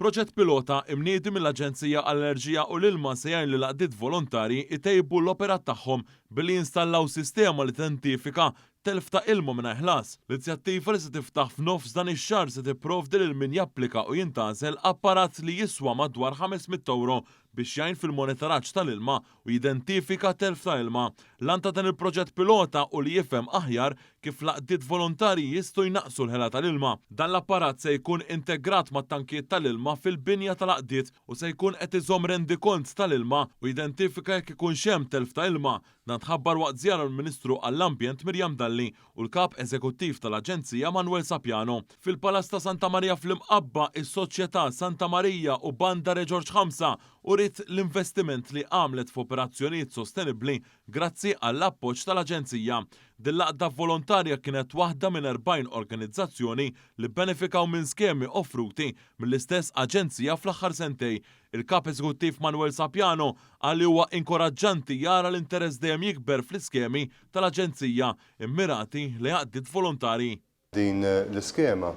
Proġett pilota imniedi mill-Aġenzija għall-Enerġija u l-Ilma se jgħin li laqdiet volontari itejbu l-opera tagħhom billi jinstallaw sistema li tidentifika telf ta' ilma mingħajr ħlas. L-inizjattiva li se tiftaħ f'nofs dan ix-xahar se tipprovdi lil min japplika u jintgħażel apparat li jiswa madwar 500 euro biex jgħin fil-monitoraġġ tal-ilma u jidentifika telf ta' ilma. Lan ta' dan il-proġett pilota u li jifhem aħjar kif laqdiet volontarji jistgħu jnaqsu l-ħela tal-ilma. Dan l-apparat se jkun integrat mat-tankijiet tal-ilma fil-binja tal-laqdiet u se jkun qed iżomm rendikont tal-ilma u jidentifika jekk ikun hemm telf ta' ilma. Dan tħabbar waqt żjara l-Ministru għall-Ambjent Mirjam Dalli u l-Kap Eżekuttiv tal-Aġenzija Manuel Sapiano. Fil-Palas ta' Santa Marija fl-Imqabba, is-Soċjetà Santa Marija u Banda Re Ġorġ Ħamsa urid l-investiment li għamlet f'operazzjonijiet sostenibbli grazzi għall-appoġġ tal-Aġenzija. Din laqda volontarja kienet waħda minn 40 organizzazzjoni li benefikaw minn skemi offruti mill-istess aġenzija fl-aħħar sentej. Il-Kap Eżekuttiv Manuel Sapiano għalli huwa inkoraġġanti jara l-interess dejjem jikber fl-iskemi tal-Aġenzija immirati li għaqdiet volontari. Din l-iskema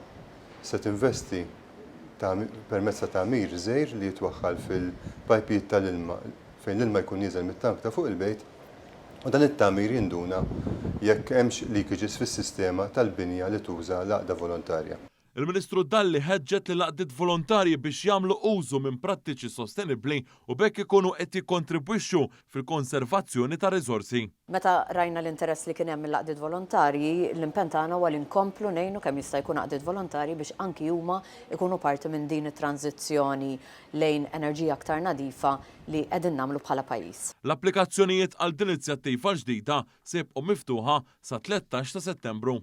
se tinvesti permezz ta' tagħmir żgħir li jitwaħħal fil-pajpijiet tal-ilma fejn l-ilma jkun nieżel mit-tank ta' fuq il-bejt u dan it-tagħmir jinduna jekk hemmx leakages fis-sistema tal-binja li tuża l-għaqda volontarja. Il-Ministru Dalli ħeġġet li laqdiet volontarji biex jagħmlu użu minn prattiċi sostenibbli u bekk ikunu qed jikkontribwixxu fil-konservazzjoni ta' riżorsi. Meta rajna l-interess li kien hemm mill-laqdiet volontarji, l-impenn tagħna huwa li nkomplu ngħinu kemm jista' jkun laqdiet volontarji biex anki huma jkunu parti minn din it-tranzizzjoni lejn enerġija aktar nadifa li qegħdin nagħmlu bħala pajjiż. L-applikazzjonijiet għal din inizjattiva ġdida se jibqgħu miftuħa sa 13 ta' Settembru.